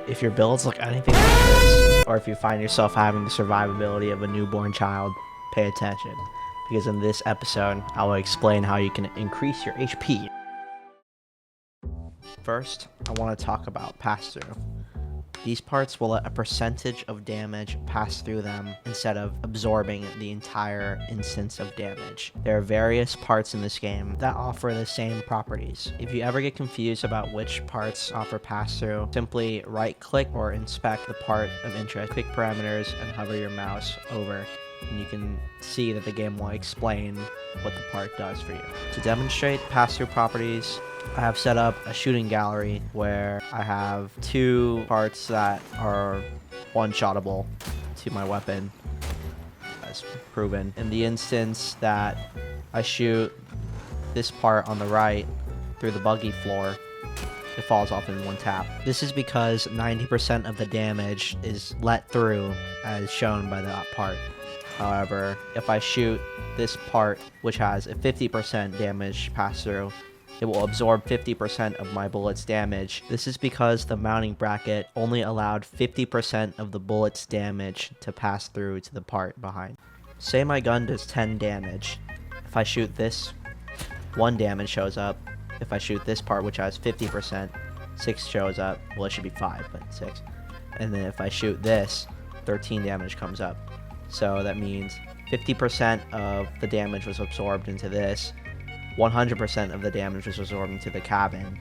If your builds look anything like this, or if you find yourself having the survivability of a newborn child, pay attention, because in this episode, I will explain how you can increase your HP. First, I want to talk about pass-through. These parts will let a percentage of damage pass through them instead of absorbing the entire instance of damage. There are various parts in this game that offer the same properties. If you ever get confused about which parts offer pass-through, simply right-click or inspect the part of interest, click parameters, and hover your mouse over, and you can see that the game will explain what the part does for you. To demonstrate pass-through properties, I have set up a shooting gallery where I have two parts that are one-shottable to my weapon, as proven. In the instance that I shoot this part on the right through the buggy floor, it falls off in one tap. This is because 90% of the damage is let through as shown by that part. However, if I shoot this part, which has a 50% damage pass-through, it will absorb 50% of my bullet's damage. This is because the mounting bracket only allowed 50% of the bullet's damage to pass through to the part behind. Say my gun does 10 damage. If I shoot this, 1 damage shows up. If I shoot this part, which has 50%, 6 shows up. Well, it should be 5, but 6. And then if I shoot this, 13 damage comes up. So that means 50% of the damage was absorbed into this, 100% of the damage was absorbed into the cabin,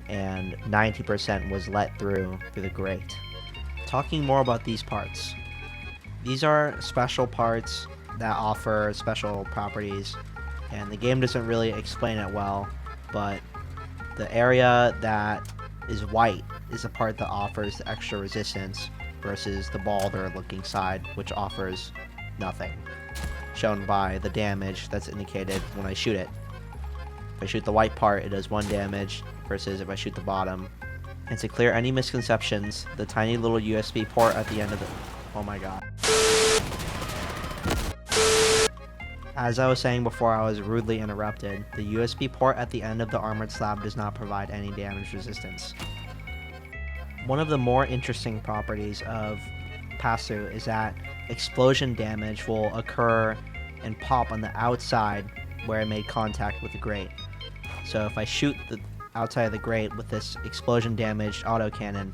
and 90% was let through the grate. Talking more about these parts. These are special parts that offer special properties, and the game doesn't really explain it well, but the area that is white is the part that offers the extra resistance versus the balder looking side, which offers nothing, shown by the damage that's indicated when I shoot it. If I shoot the white part, it does 1 damage, versus if I shoot the bottom. And to clear any misconceptions, the tiny little USB port at the end of the... Oh my god. As I was saying before, I was rudely interrupted. The USB port at the end of the armored slab does not provide any damage resistance. One of the more interesting properties of pass-through is that explosion damage will occur and pop on the outside where it made contact with the grate. So if I shoot the outside of the grate with this explosion damaged autocannon,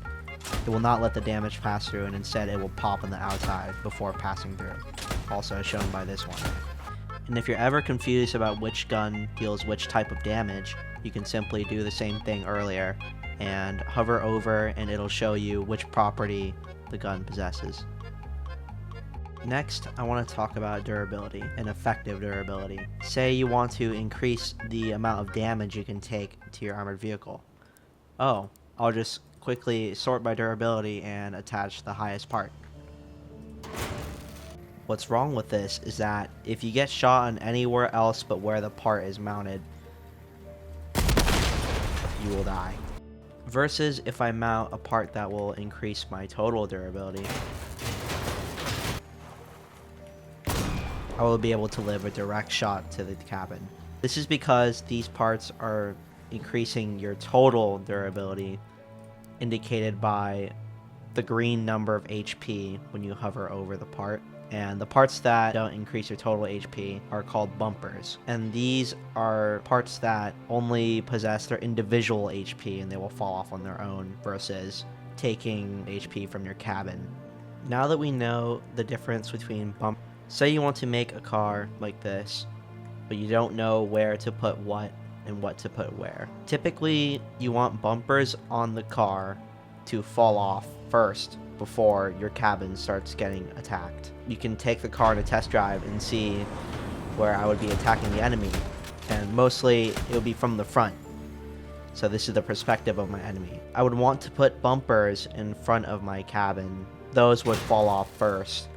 it will not let the damage pass through, and instead it will pop on the outside before passing through, also shown by this one. And if you're ever confused about which gun deals which type of damage, you can simply do the same thing earlier and hover over, and it'll show you which property the gun possesses. Next, I want to talk about durability and effective durability. Say you want to increase the amount of damage you can take to your armored vehicle. Oh, I'll just quickly sort by durability and attach the highest part. What's wrong with this is that if you get shot on anywhere else but where the part is mounted, you will die. Versus if I mount a part that will increase my total durability, I will be able to live a direct shot to the cabin. This is because these parts are increasing your total durability, indicated by the green number of HP when you hover over the part. And the parts that don't increase your total HP are called bumpers. And these are parts that only possess their individual HP and they will fall off on their own, versus taking HP from your cabin. Now that we know the difference between bumpers, say you want to make a car like this, but you don't know where to put what and what to put where. Typically, you want bumpers on the car to fall off first before your cabin starts getting attacked. You can take the car to test drive and see where I would be attacking the enemy, and mostly it will be from the front. So this is the perspective of my enemy. I would want to put bumpers in front of my cabin. Those would fall off first,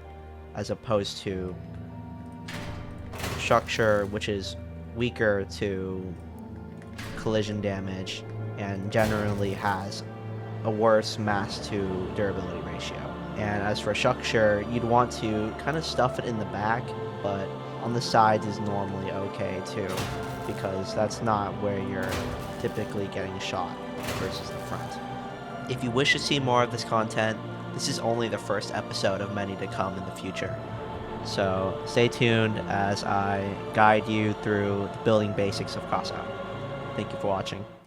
as opposed to structure, which is weaker to collision damage and generally has a worse mass to durability ratio. And as for structure, you'd want to kind of stuff it in the back, but on the sides is normally okay too, because that's not where you're typically getting shot versus the front. If you wish to see more of this content, this is only the first episode of many to come in the future. So stay tuned as I guide you through the building basics of CrossOut. Thank you for watching.